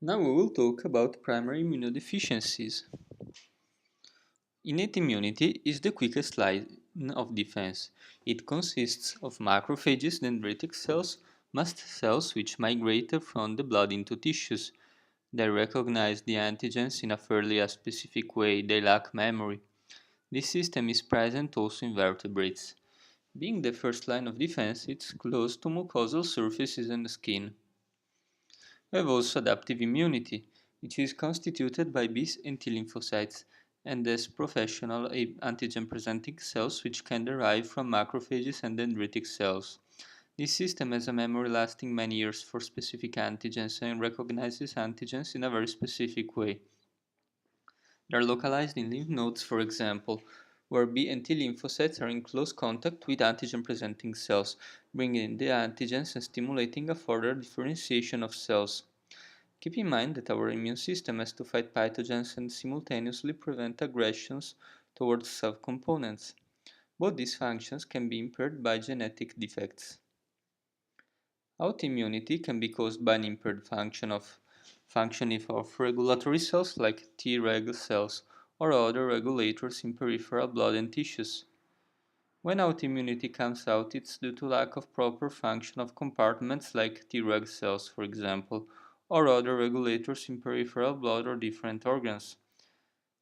Now we will talk about primary immunodeficiencies. Innate immunity is the quickest line of defense. It consists of macrophages, dendritic cells, mast cells which migrate from the blood into tissues. They recognize the antigens in a fairly specific way. They lack memory. This system is present also in vertebrates. Being the first line of defense, it's close to mucosal surfaces and skin. We have also adaptive immunity, which is constituted by B and T lymphocytes, and as professional antigen-presenting cells which can derive from macrophages and dendritic cells. This system has a memory lasting many years for specific antigens and recognizes antigens in a very specific way. They are localized in lymph nodes, for example, where B and T lymphocytes are in close contact with antigen-presenting cells, bringing in the antigens and stimulating a further differentiation of cells. Keep in mind that our immune system has to fight pathogens and simultaneously prevent aggressions towards subcomponents. Both these functions can be impaired by genetic defects. Autoimmunity can be caused by an impaired functioning of regulatory cells like Treg cells or other regulators in peripheral blood and tissues. When autoimmunity comes out, it's due to lack of proper function of compartments like Treg cells, for example, or other regulators in peripheral blood or different organs.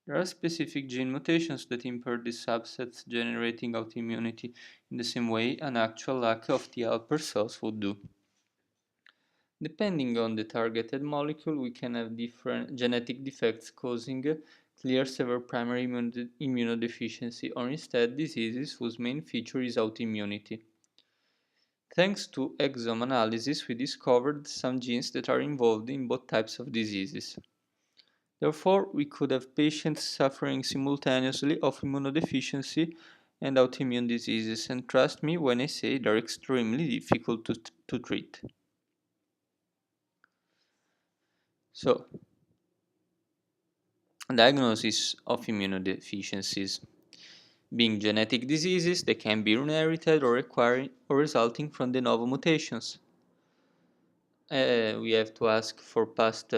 There are specific gene mutations that impair these subsets, generating autoimmunity in the same way an actual lack of T helper cells would do. Depending on the targeted molecule, we can have different genetic defects causing clear severe primary immunodeficiency or instead diseases whose main feature is autoimmunity. Thanks to exome analysis, we discovered some genes that are involved in both types of diseases. Therefore, we could have patients suffering simultaneously of immunodeficiency and autoimmune diseases, and trust me when I say they're extremely difficult to treat. So, diagnosis of immunodeficiencies. Being genetic diseases, they can be inherited or acquired or resulting from de novo mutations. We have to ask for past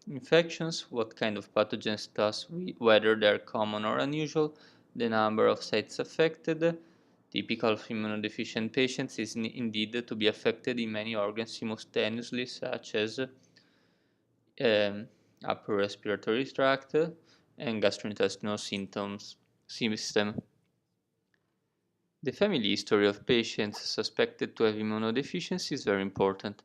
infections, what kind of pathogens thus, whether they're common or unusual, the number of sites affected. Typical of immunodeficient patients is indeed to be affected in many organs simultaneously, such as um, upper respiratory tract and gastrointestinal symptoms system. The family history of patients suspected to have immunodeficiency is very important.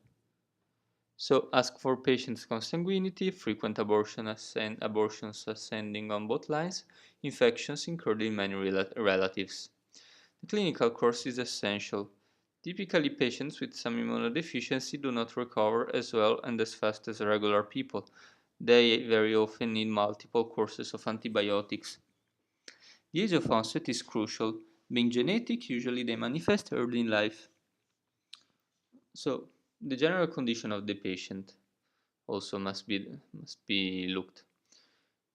So ask for patients' consanguinity, frequent abortions ascending on both lines, infections incurred in many relatives. The clinical course is essential. Typically, patients with some immunodeficiency do not recover as well and as fast as regular people. They very often need multiple courses of antibiotics. The age of onset is crucial. Being genetic, usually they manifest early in life. So, the general condition of the patient also must be looked.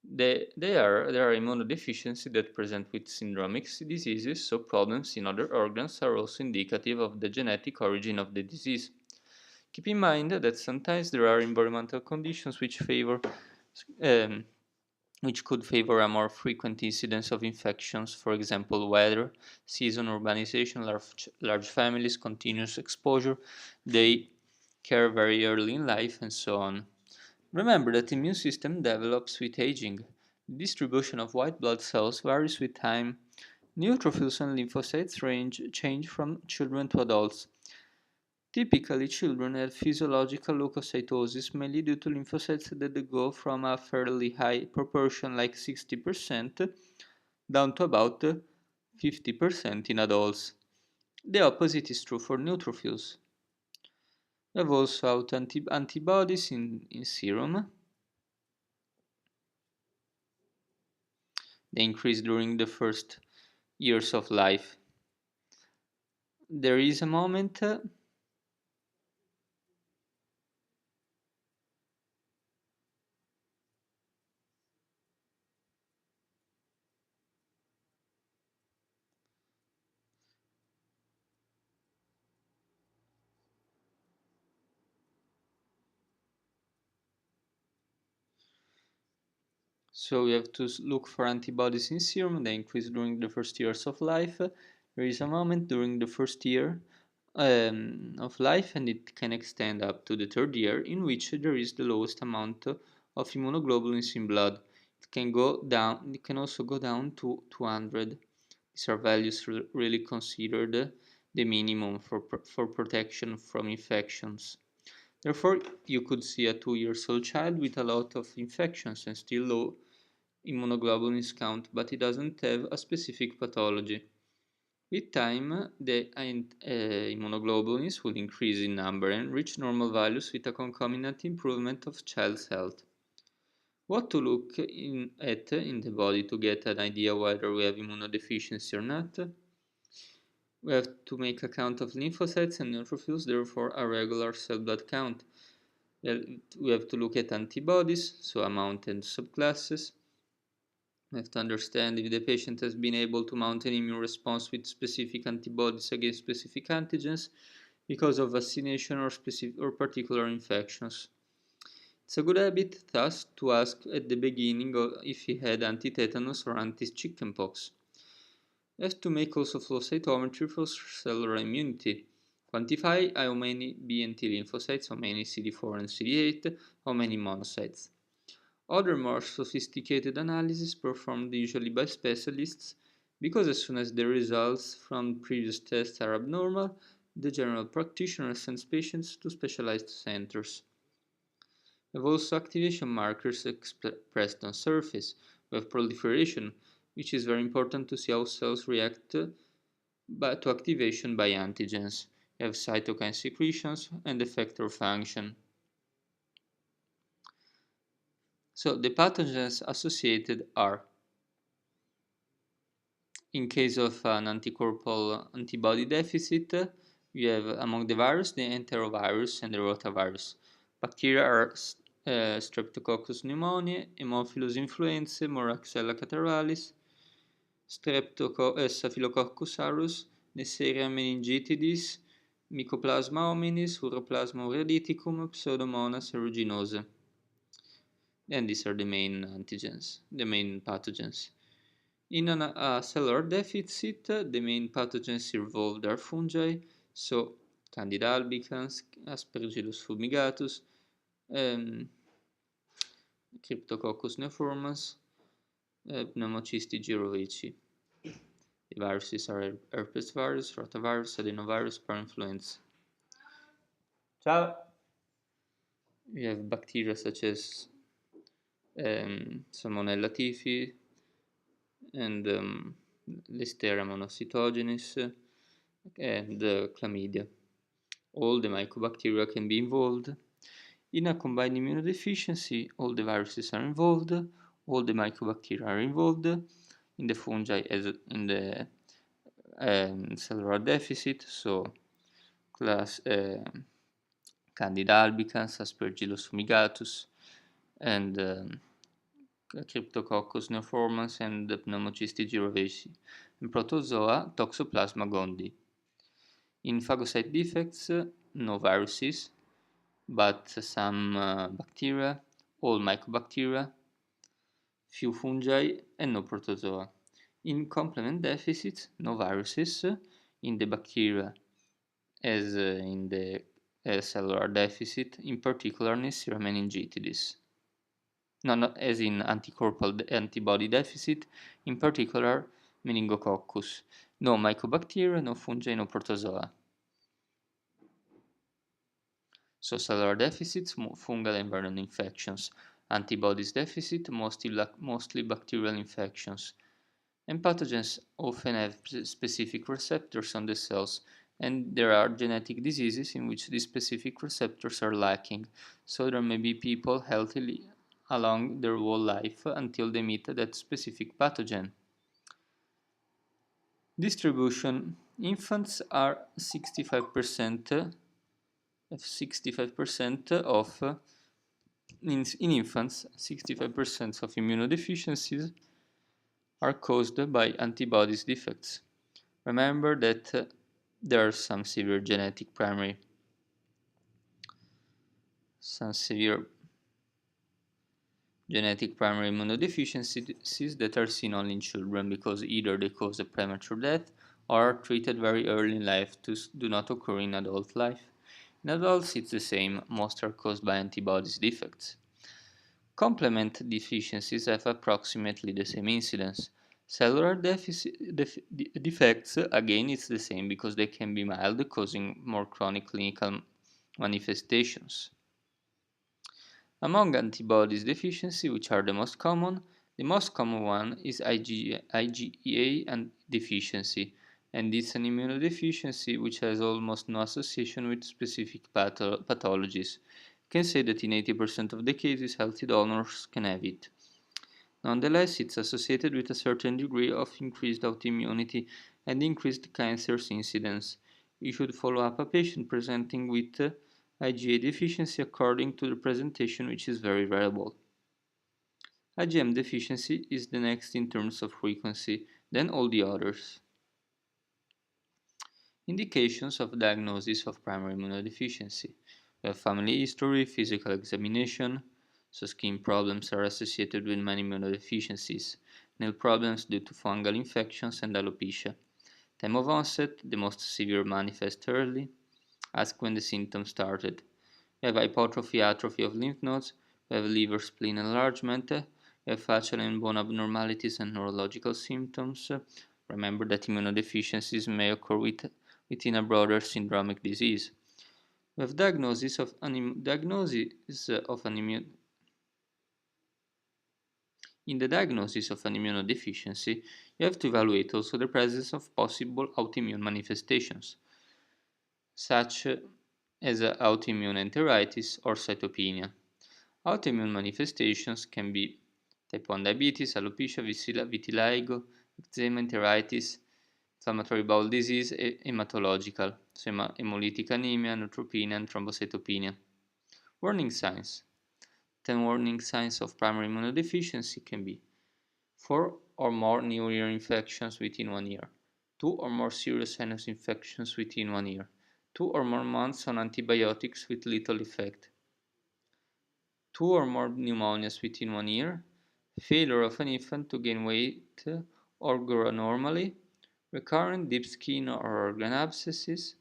There are immunodeficiencies that present with syndromic diseases, so problems in other organs are also indicative of the genetic origin of the disease. Keep in mind that sometimes there are environmental conditions um, which could favor a more frequent incidence of infections, for example, weather, season, urbanization, large families, continuous exposure, they care very early in life, and so on. Remember that the immune system develops with aging. The distribution of white blood cells varies with time. Neutrophils and lymphocytes change from children to adults. Typically, children have physiological leukocytosis mainly due to lymphocytes that go from a fairly high proportion like 60% down to about 50% in adults. The opposite is true for neutrophils. We have also antibodies in serum. They increase during the first years of life. There is a moment So we have to look for antibodies in serum. They increase during the first years of life. There is a moment during the first year of life, and it can extend up to the third year, in which there is the lowest amount of immunoglobulins in blood. It can go down. It can also go down to 200. These are values really considered the minimum for protection from infections. Therefore, you could see a 2 years old child with a lot of infections and still low immunoglobulins count, but it doesn't have a specific pathology. With time, the immunoglobulins will increase in number and reach normal values with a concomitant improvement of child's health. What to look at in the body to get an idea whether we have immunodeficiency or not? We have to make a count of lymphocytes and neutrophils, therefore a regular cell blood count. We have to look at antibodies, so amount and subclasses. We have to understand if the patient has been able to mount an immune response with specific antibodies against specific antigens because of vaccination or specific or particular infections. It's a good habit, thus, to ask at the beginning if he had anti-tetanus or anti-chickenpox. We have to make also flow cytometry for cellular immunity. Quantify how many B and T lymphocytes, how many CD4 and CD8, how many monocytes. Other more sophisticated analyses performed usually by specialists, because as soon as the results from previous tests are abnormal, the general practitioner sends patients to specialized centers. We have also activation markers expressed on surface. We have proliferation, which is very important to see how cells react to activation by antigens. We have cytokine secretions and effector function. So the pathogens associated are, in case of an anticorpal antibody deficit, you have among the virus the enterovirus and the rotavirus. Bacteria are Streptococcus pneumoniae, Haemophilus influenzae, Moraxella catarrhalis, Staphylococcus aureus, Neisseria meningitidis, Mycoplasma hominis, Uroplasma ureaticum, Pseudomonas aeruginosa. And these are the main antigens, the main pathogens. In a cellular deficit, the main pathogens involved are fungi, so Candida albicans, Aspergillus fumigatus, Cryptococcus neoformans, Pneumocystis jirovecii. The viruses are herpes virus, rotavirus, adenovirus, parainfluenza. Ciao! We have bacteria such as Salmonella typhi and Listeria monocytogenes and chlamydia. All the mycobacteria can be involved. In a combined immunodeficiency, all the viruses are involved, all the mycobacteria are involved. In the fungi, as in the cellular deficit, so class Candida albicans, Aspergillus fumigatus, and Cryptococcus neoformans and Pneumocystis jirovecii, and protozoa Toxoplasma gondii. In phagocyte defects, no viruses, but some bacteria, all mycobacteria, few fungi, and no protozoa. In complement deficits, no viruses in the bacteria as in the cellular deficit, in particular Neisseria meningitidis. No, not as in anticorpal antibody deficit, in particular meningococcus. No mycobacteria, no fungi, no protozoa. So cellular deficits, fungal and viral infections. Antibodies deficit, mostly bacterial infections. And pathogens often have specific receptors on the cells, and there are genetic diseases in which these specific receptors are lacking. So there may be people healthily along their whole life until they meet that specific pathogen. Distribution. Infants are 65% of in infants 65% of immunodeficiencies are caused by antibodies defects. Remember that there are some severe Genetic primary immunodeficiencies that are seen only in children because either they cause a premature death or are treated very early in life do not occur in adult life. In adults, it's the same, most are caused by antibodies defects. Complement deficiencies have approximately the same incidence. Cellular defects, again, it's the same because they can be mild, causing more chronic clinical manifestations. Among antibodies deficiency, which are the most common one is IgA and deficiency, and it's an immunodeficiency which has almost no association with specific pathologies. You can say that in 80% of the cases, healthy donors can have it. Nonetheless, it's associated with a certain degree of increased autoimmunity and increased cancer incidence. You should follow up a patient presenting with IgA deficiency according to the presentation, which is very variable. IgM deficiency is the next in terms of frequency, then all the others. Indications of diagnosis of primary immunodeficiency. We have family history, physical examination, so skin problems are associated with many immunodeficiencies, nail problems due to fungal infections and alopecia. Time of onset, the most severe manifest early. Ask when the symptoms started. We have hypertrophy, atrophy of lymph nodes. We have liver spleen enlargement. We have facial and bone abnormalities and neurological symptoms. Remember that immunodeficiencies may occur within a broader syndromic disease. We have diagnosis of an immune In the diagnosis of an immunodeficiency, you have to evaluate also the presence of possible autoimmune manifestations, such as autoimmune enteritis or cytopenia. Autoimmune manifestations can be type 1 diabetes, alopecia, vitiligo, eczema, enteritis, inflammatory bowel disease, hematological, so hemolytic anemia, neutropenia, and thrombocytopenia. Warning signs. 10 warning signs of primary immunodeficiency can be 4 or more new ear infections within 1 year, 2 or more serious sinus infections within 1 year, 2 or more months on antibiotics with little effect, 2 or more pneumonias within 1 year, failure of an infant to gain weight or grow normally, recurrent deep skin or organ abscesses,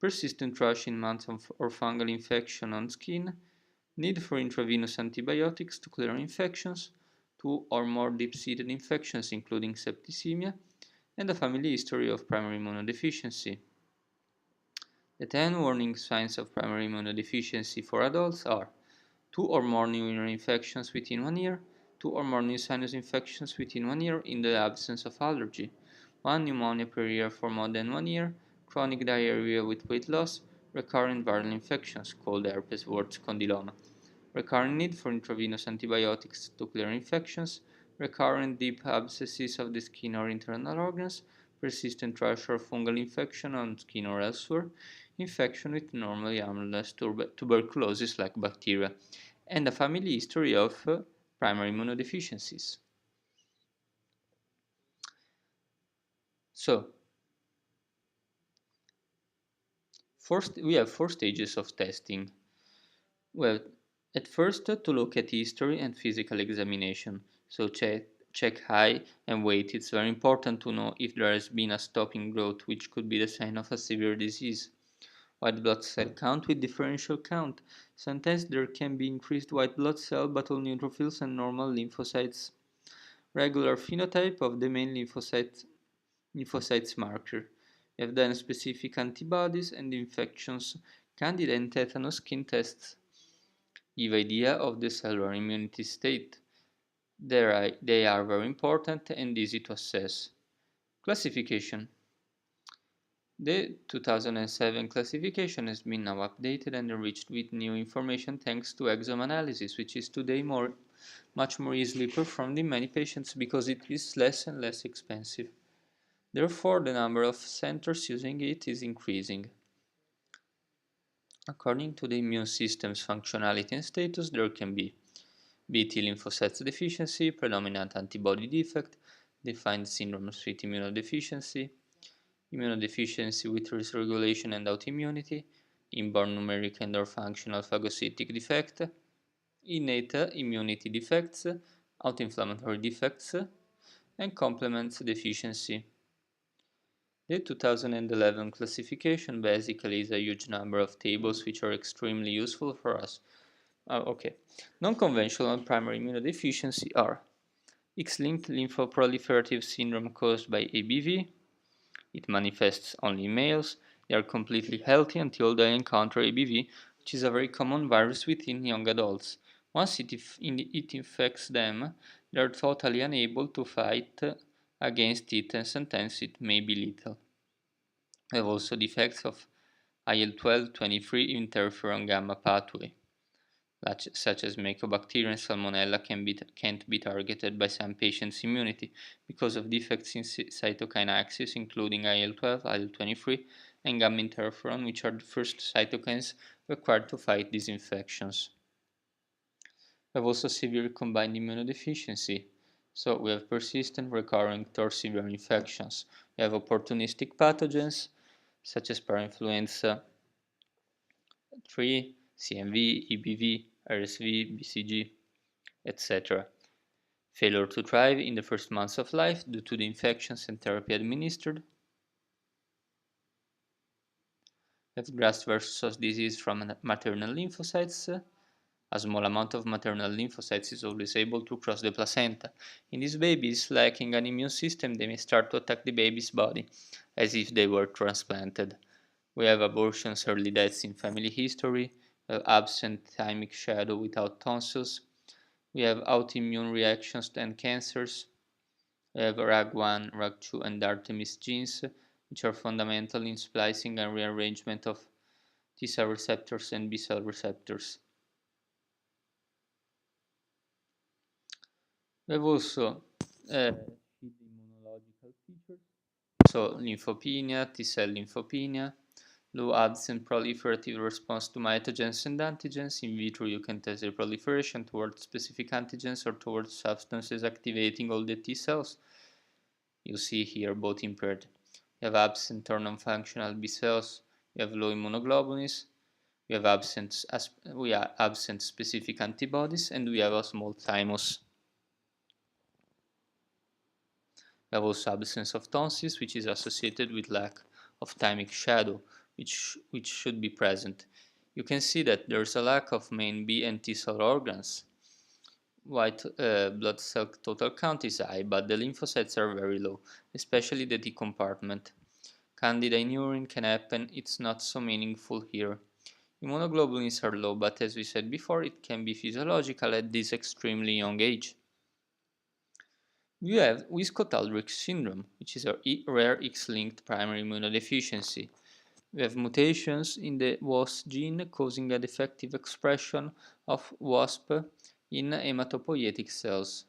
persistent rash in months or fungal infection on skin, need for intravenous antibiotics to clear infections, 2 or more deep-seated infections including septicemia, and a family history of primary immunodeficiency. The 10 warning signs of primary immunodeficiency for adults are 2 or more new ear infections within 1 year, 2 or more new sinus infections within 1 year in the absence of allergy, 1 pneumonia per year for more than 1 year, chronic diarrhea with weight loss, recurrent viral infections called herpes wart condyloma, recurrent need for intravenous antibiotics to clear infections, recurrent deep abscesses of the skin or internal organs, persistent rash or fungal infection on skin or elsewhere, infection with normally harmless tuberculosis like bacteria, and a family history of primary immunodeficiencies. So, we have 4 stages of testing. Well, at first to look at history and physical examination. So check height and weight. It's very important to know if there has been a stop in growth, which could be the sign of a severe disease. White blood cell count with differential count. Sometimes there can be increased white blood cell but all neutrophils and normal lymphocytes. Regular phenotype of the main lymphocytes marker. We have then specific antibodies and infections, candida and tetanus skin tests give idea of the cellular immunity state. They are very important and easy to assess. Classification. The 2007 classification has been now updated and enriched with new information thanks to exome analysis, which is today much more easily performed in many patients because it is less and less expensive. Therefore, the number of centers using it is increasing. According to the immune system's functionality and status, there can be B T lymphocytes deficiency, predominant antibody defect, defined syndrome of sweet immunodeficiency, immunodeficiency with dysregulation and autoimmunity, inborn numeric and or functional phagocytic defect, innate immunity defects, autoinflammatory defects, and complement deficiency. The 2011 classification basically is a huge number of tables which are extremely useful for us. Okay. Non-conventional primary immunodeficiency are X-linked lymphoproliferative syndrome caused by ABV. It manifests only in males. They are completely healthy until they encounter ABV, which is a very common virus within young adults. Once it infects them, they are totally unable to fight against it, and sometimes it may be lethal. We have also the effects of IL-12/23 interferon gamma pathway, such as Mycobacterium and Salmonella can't be targeted by some patients' immunity because of defects in cytokine axis, including IL-12, IL-23, and gamma interferon, which are the first cytokines required to fight these infections. We have also severe combined immunodeficiency. So we have persistent, recurring, or severe infections. We have opportunistic pathogens, such as parainfluenza 3, CMV, EBV, RSV, BCG, etc. Failure to thrive in the first months of life due to the infections and therapy administered. We have graft versus disease from maternal lymphocytes. A small amount of maternal lymphocytes is always able to cross the placenta. In these babies lacking an immune system, they may start to attack the baby's body as if they were transplanted. We have abortions, early deaths in family history, absent thymic shadow without tonsils. We have autoimmune reactions and cancers. We have RAG1, RAG2, and Artemis genes, which are fundamental in splicing and rearrangement of T cell receptors and B cell receptors. We have also immunological features, so lymphopenia, T cell lymphopenia, low absent proliferative response to mitogens and antigens. In vitro, you can test the proliferation towards specific antigens or towards substances activating all the T cells. You see here both impaired. You have absent or non-functional B cells. You have low immunoglobulins. We have absent specific antibodies, and we have a small thymus. We have also absence of tonsils, which is associated with lack of thymic shadow, which should be present. You can see that there's a lack of main B and T cell organs. White blood cell total count is high, but the lymphocytes are very low, especially the T compartment. Candida in urine can happen, it's not so meaningful here. Immunoglobulins are low, but as we said before, it can be physiological at this extremely young age. We have Wiskott-Aldrich syndrome, which is a rare X-linked primary immunodeficiency. We have mutations in the WAS gene causing a defective expression of WASP in hematopoietic cells.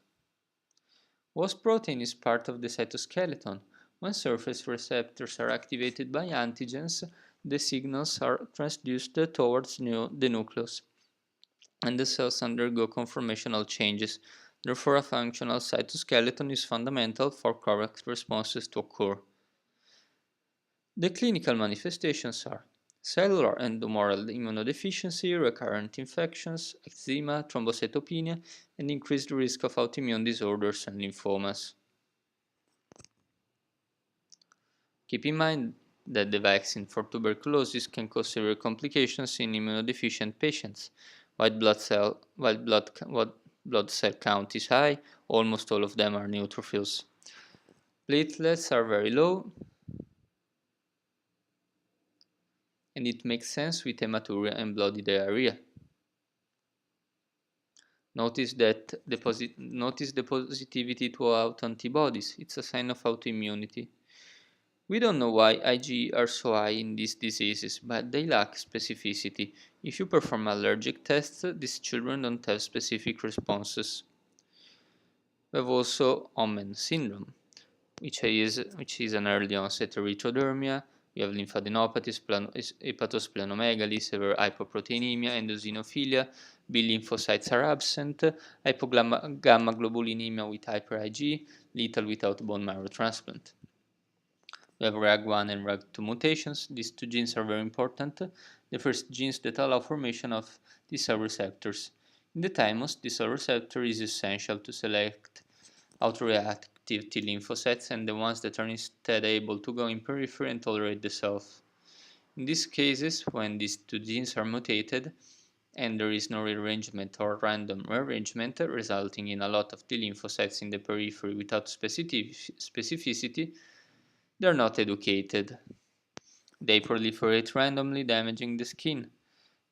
WASP protein is part of the cytoskeleton. When surface receptors are activated by antigens, the signals are transduced towards the nucleus, and the cells undergo conformational changes. Therefore, a functional cytoskeleton is fundamental for correct responses to occur. The clinical manifestations are cellular and humoral immunodeficiency, recurrent infections, eczema, thrombocytopenia, and increased risk of autoimmune disorders and lymphomas. Keep in mind that the vaccine for tuberculosis can cause severe complications in immunodeficient patients. White blood cell count is high, almost all of them are neutrophils. Platelets are very low, and it makes sense with hematuria and bloody diarrhea. Notice the positivity to autoantibodies. It's a sign of autoimmunity. We don't know why IgE are so high in these diseases, but they lack specificity. If you perform allergic tests, these children don't have specific responses. We have also Omen syndrome, which is an early onset erythrodermia. We have lymphadenopathy, hepatosplenomegaly, severe hypoproteinemia, endosynophilia, B lymphocytes are absent, hypogamma globulinemia with hyper IgE, lethal without bone marrow transplant. We have RAG1 and RAG2 mutations. These two genes are very important. The first genes that allow formation of T cell receptors. In the thymus, the cell receptor is essential to select autoreactive T lymphocytes and the ones that are instead able to go in periphery and tolerate the cells. In these cases, when these two genes are mutated and there is no rearrangement or random rearrangement resulting in a lot of T lymphocytes in the periphery without specificity, they are not educated. They proliferate randomly, damaging the skin.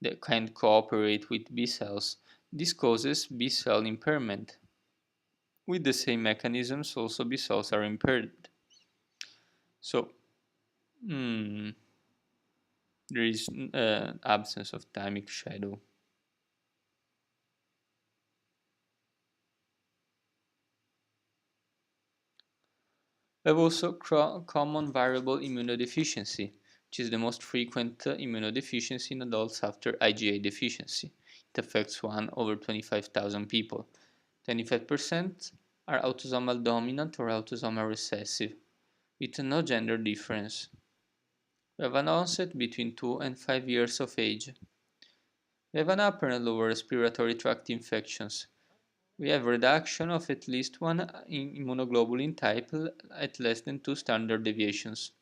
They can't cooperate with B cells. This causes B cell impairment. With the same mechanisms, also B cells are impaired. So, hmm, there is absence of thymic shadow. We have also common variable immunodeficiency, which is the most frequent immunodeficiency in adults after IgA deficiency. It affects 1 over 25,000 people. 25% are autosomal dominant or autosomal recessive, with no gender difference. We have an onset between 2 and 5 years of age. We have an upper and lower respiratory tract infections. We have reduction of at least one immunoglobulin type at less than 2 standard deviations.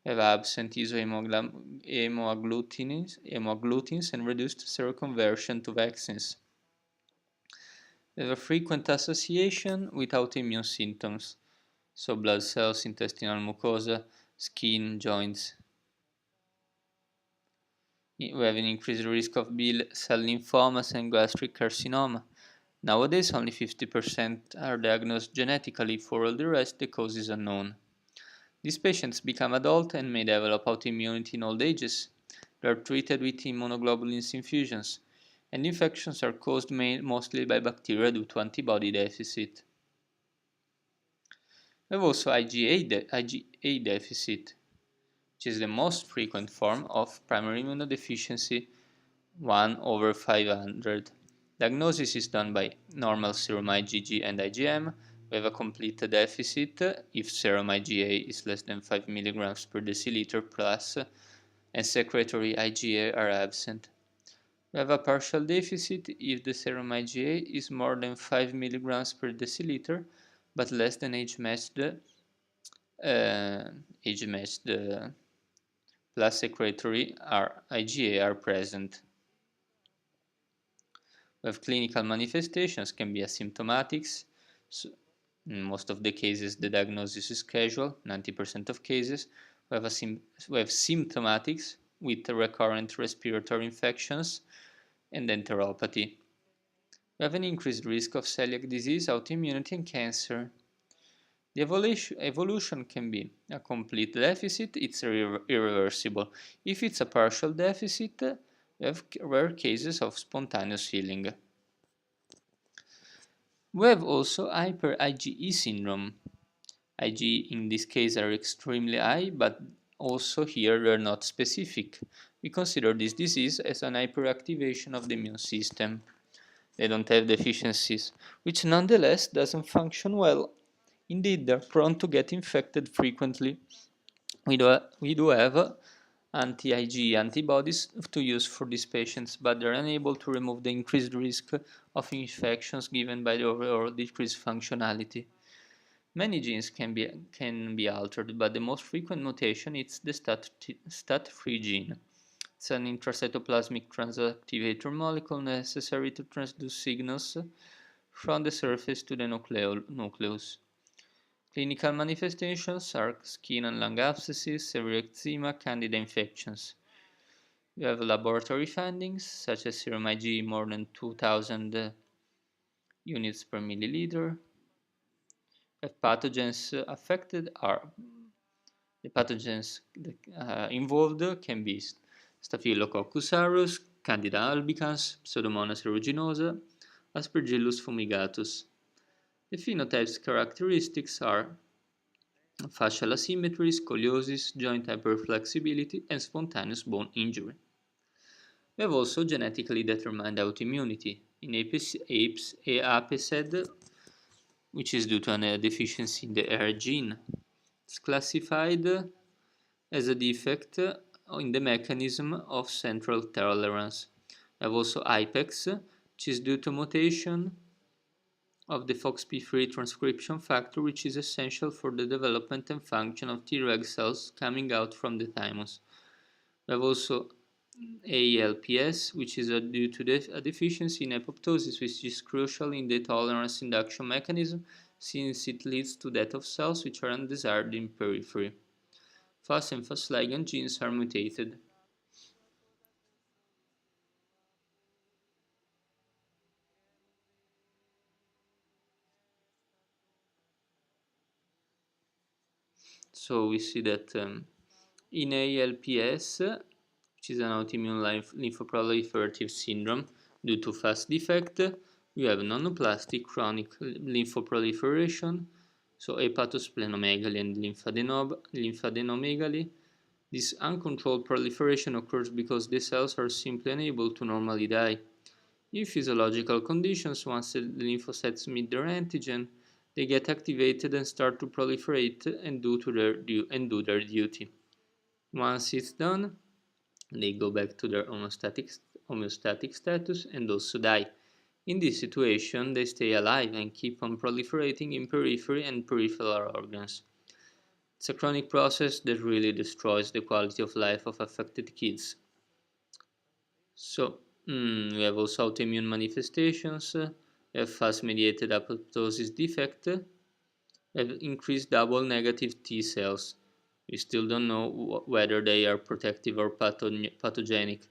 We have absent isohemagglutins and reduced seroconversion to vaccines. We have a frequent association with autoimmune symptoms, so blood cells, intestinal mucosa, skin, joints. We have an increased risk of B cell lymphomas and gastric carcinoma. Nowadays, only 50% are diagnosed genetically, for all the rest, the cause is unknown. These patients become adult and may develop autoimmunity in old ages. They are treated with immunoglobulins infusions, and infections are caused mostly by bacteria due to antibody deficit. We have also IgA deficit, which is the most frequent form of primary immunodeficiency, 1 over 500. Diagnosis is done by normal serum IgG and IgM. We have a complete deficit if serum IgA is less than 5 mg per deciliter plus and secretory IgA are absent. We have a partial deficit if the serum IgA is more than 5 mg per deciliter but less than age-matched plus secretory IgA are present. We have clinical manifestations can be asymptomatics. So in most of the cases, the diagnosis is casual, 90% of cases. We have symptomatics with recurrent respiratory infections and enteropathy. We have an increased risk of celiac disease, autoimmunity, and cancer. The evolution can be a complete deficit, it's irreversible. If it's a partial deficit, we have rare cases of spontaneous healing. We have also hyper IgE syndrome. IgE in this case are extremely high, but also here they're not specific. We consider this disease as an hyperactivation of the immune system. They don't have deficiencies, which nonetheless doesn't function well. Indeed, they're prone to get infected frequently. We do have anti-IgE antibodies to use for these patients, but they're unable to remove the increased risk of infections given by the overall decreased functionality. Many genes can be altered, but the most frequent mutation is the STAT3 gene. It's an intracytoplasmic transactivator molecule necessary to transduce signals from the surface to the nucleus. Clinical manifestations are skin and lung abscesses, severe eczema, candida infections. We have laboratory findings such as serum IgE more than 2000 units per milliliter. If pathogens affected are the pathogens involved can be Staphylococcus aureus, Candida albicans, Pseudomonas aeruginosa, Aspergillus fumigatus. The phenotypes characteristics are facial asymmetry, scoliosis, joint hyperflexibility, and spontaneous bone injury. We have also genetically determined autoimmunity. In apes, APESED, which is due to a deficiency in the R gene. It's classified as a defect in the mechanism of central tolerance. We have also IPEX, which is due to mutation of the FOXP3 transcription factor, which is essential for the development and function of Treg cells coming out from the thymus. We have also ALPS, which is due to a deficiency in apoptosis, which is crucial in the tolerance induction mechanism since it leads to death of cells which are undesired in periphery. Fas and Fas ligand genes are mutated. So we see that in ALPS, which is an autoimmune lymphoproliferative syndrome due to Fas defect, you have nonoplastic chronic lymphoproliferation, so hepatosplenomegaly and lymphadenomegaly. This uncontrolled proliferation occurs because the cells are simply unable to normally die. In physiological conditions, once the lymphocytes meet their antigen, they get activated and start to proliferate and do their duty. Once it's done, they go back to their homeostatic status and also die. In this situation, they stay alive and keep on proliferating in periphery and peripheral organs. It's a chronic process that really destroys the quality of life of affected kids. So, we have also autoimmune manifestations, we have fast-mediated apoptosis defect, we have increased double negative T cells. We still don't know whether they are protective or pathogenic.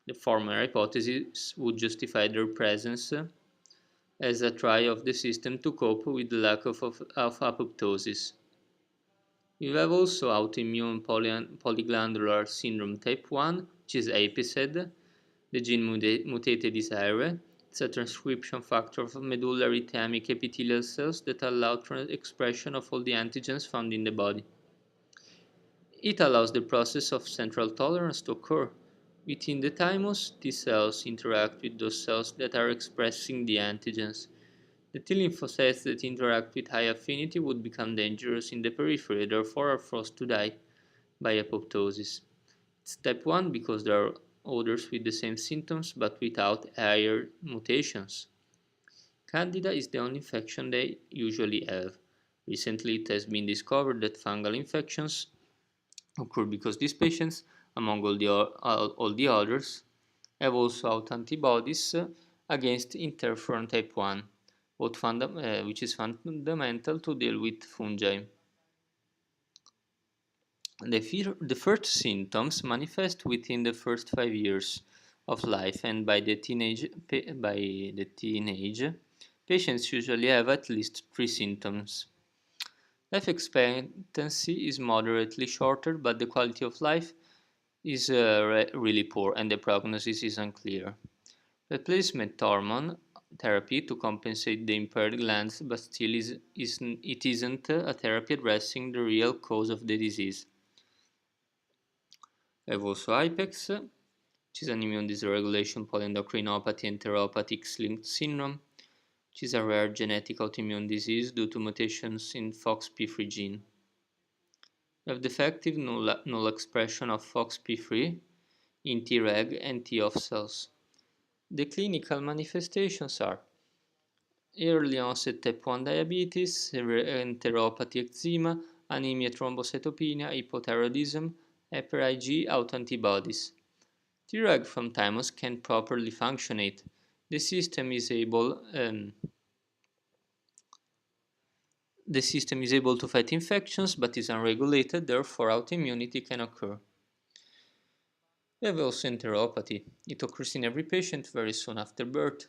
The former hypothesis would justify their presence as a try of the system to cope with the lack of apoptosis. We have also autoimmune polyglandular syndrome type 1, which is APSED. The gene mutated is IRE. It's a transcription factor of medullary thymic epithelial cells that allow expression of all the antigens found in the body. It allows the process of central tolerance to occur. Within the thymus, T cells interact with those cells that are expressing the antigens. The T lymphocytes that interact with high affinity would become dangerous in the periphery, therefore are forced to die by apoptosis. It's type 1 because there are others with the same symptoms but without higher mutations. Candida is the only infection they usually have. Recently, it has been discovered that fungal infections occur because these patients, among all the others, have also autoantibodies against interferon type 1, which is fundamental to deal with fungi. The first symptoms manifest within the first 5 years of life, and by the teenage, patients usually have at least 3 symptoms. Life expectancy is moderately shorter, but the quality of life is really poor and the prognosis is unclear. Replacement hormone therapy to compensate the impaired glands, but still it isn't a therapy addressing the real cause of the disease. We have also IPEX, which is an immune dysregulation polyneuropathy enteropathy X-linked syndrome, which is a rare genetic autoimmune disease due to mutations in FOXP3 gene. We have defective null expression of FOXP3 in Treg and T off cells. The clinical manifestations are early onset type 1 diabetes, enteropathy eczema, anemia thrombocytopenia, hypothyroidism, hyper-IgE autoantibodies. Treg from thymus can properly functionate. The system is able to fight infections but is unregulated, therefore autoimmunity can occur. We have also enteropathy. It occurs in every patient very soon after birth.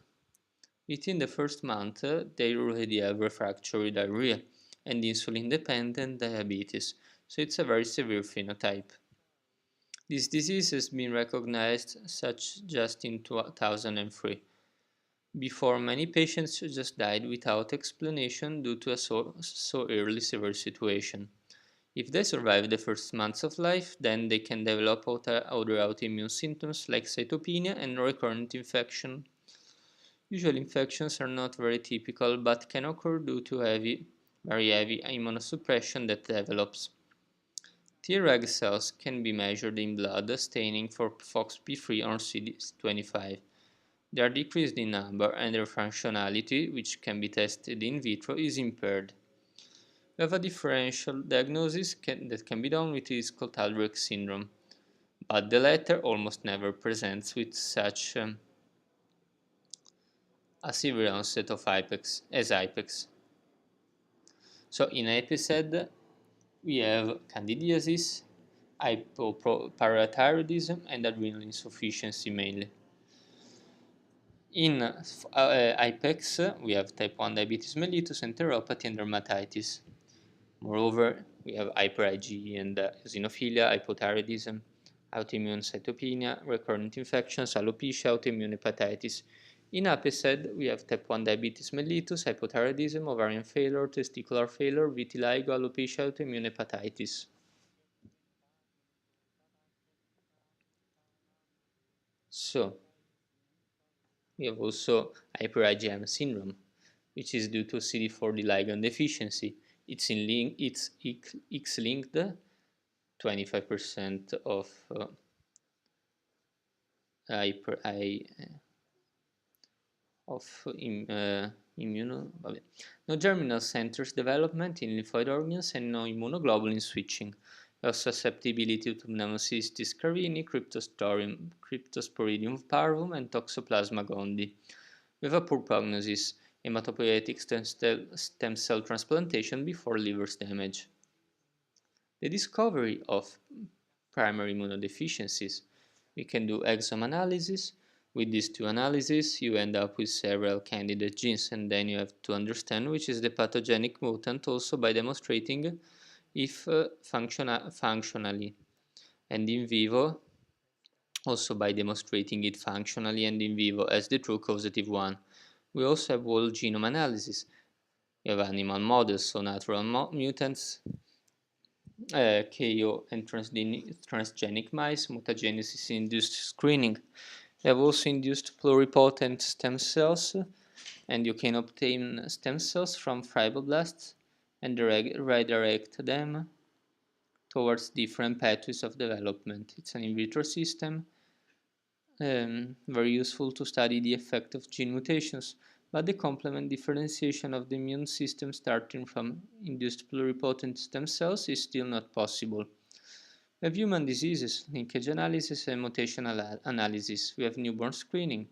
Within the first month, they already have refractory diarrhea and insulin-dependent diabetes, so it's a very severe phenotype. This disease has been recognized such just in 2003. Before, many patients just died without explanation due to a so early severe situation. If they survive the first months of life, then they can develop other autoimmune symptoms like cytopenia and recurrent infection. Usual infections are not very typical but can occur due to very heavy immunosuppression that develops. Treg cells can be measured in blood staining for FOXP3 or CD25. They are decreased in number and their functionality, which can be tested in vitro, is impaired. We have a differential diagnosis that can be done with is called Albrecht syndrome, but the latter almost never presents with such a severe onset of IPEX as IPEX. So in episode, we have candidiasis, hypoparathyroidism, and adrenal insufficiency mainly. In IPEX, we have type 1 diabetes mellitus, enteropathy, and dermatitis. Moreover, we have hyper IgE and eosinophilia, hypothyroidism, autoimmune cytopenia, recurrent infections, alopecia, autoimmune hepatitis. In APESED, we have type 1 diabetes mellitus, hypothyroidism, ovarian failure, testicular failure, vitiligo, alopecia, autoimmune hepatitis. So, we have also hyper IgM syndrome, which is due to CD40 ligand deficiency. It's X-linked 25% of hyper I of immuno. No germinal centers development in lymphoid organs and no immunoglobulin switching. Susceptibility to pneumocystis carini, Cryptosporidium parvum, and Toxoplasma gondii. With a poor prognosis, hematopoietic stem cell transplantation before liver damage. The discovery of primary immunodeficiencies. We can do exome analysis. With these two analyses, you end up with several candidate genes, and then you have to understand which is the pathogenic mutant also by demonstrating if functionally and in vivo, also by demonstrating it functionally and in vivo as the true causative one. We also have whole genome analysis. We have animal models, so natural mutants, KO and transgenic mice, mutagenesis-induced screening. They have also induced pluripotent stem cells, and you can obtain stem cells from fibroblasts and redirect them towards different pathways of development. It's an in vitro system, very useful to study the effect of gene mutations, but the complement differentiation of the immune system starting from induced pluripotent stem cells is still not possible. We have human diseases, linkage analysis, and mutation analysis. We have newborn screening,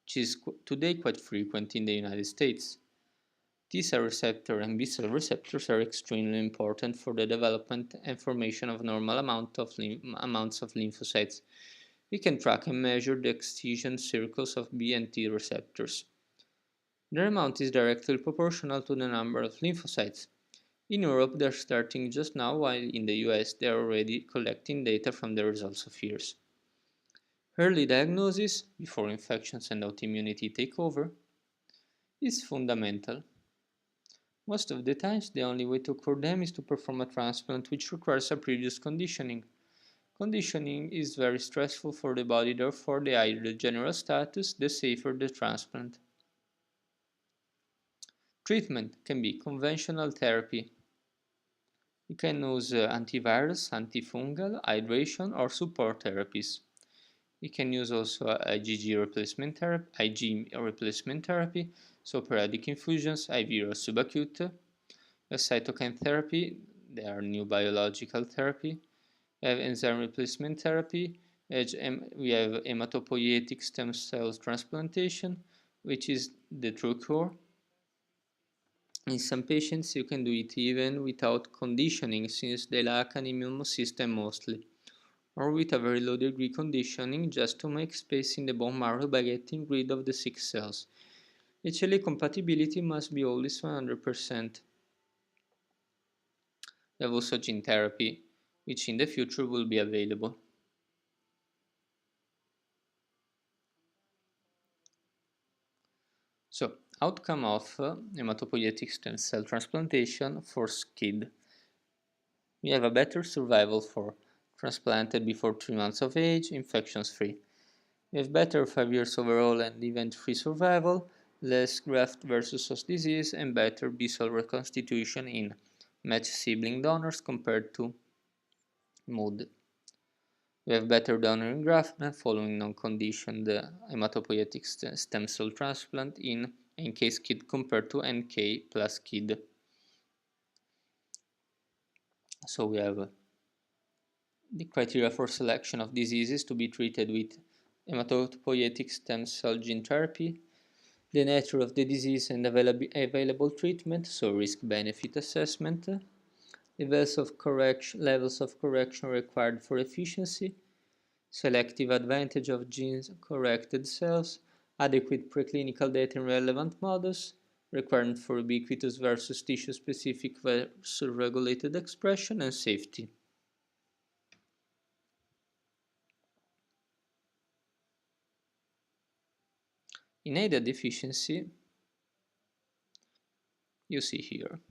which is today quite frequent in the United States. T cell receptor and B cell receptors are extremely important for the development and formation of normal amounts of lymphocytes. We can track and measure the excision circles of B and T receptors. Their amount is directly proportional to the number of lymphocytes. In Europe, they're starting just now, while in the US, they're already collecting data from the results of years. Early diagnosis, before infections and autoimmunity take over, is fundamental. Most of the times, the only way to cure them is to perform a transplant, which requires a previous conditioning. Conditioning is very stressful for the body, therefore, the higher the general status, the safer the transplant. Treatment can be conventional therapy. You can use antivirus, antifungal, hydration, or support therapies. You can use also IG replacement therapy, so periodic infusions, IV or subacute, cytokine therapy, there are new biological therapy, we have enzyme replacement therapy, we have hematopoietic stem cell transplantation, which is the true cure. In some patients, you can do it even without conditioning, since they lack an immune system mostly, or with a very low degree conditioning just to make space in the bone marrow by getting rid of the sick cells. HLA compatibility must be always 100%. We have also gene therapy, which in the future will be available. So, outcome of hematopoietic stem cell transplantation for SCID. We have a better survival for transplanted before 3 months of age, infections free. We have better 5 years overall and event-free survival, less graft versus host disease, and better B-cell reconstitution in matched sibling donors compared to MUD. We have better donor engraftment following non-conditioned hematopoietic stem cell transplant in NK skid compared to NK plus KID. So we have the criteria for selection of diseases to be treated with hematopoietic stem cell gene therapy, the nature of the disease and available treatment, so risk-benefit assessment, levels of correction required for efficiency, selective advantage of gene-corrected cells, adequate preclinical data in relevant models, requirement for ubiquitous versus tissue-specific versus regulated expression, and safety. In ADA deficiency, you see here,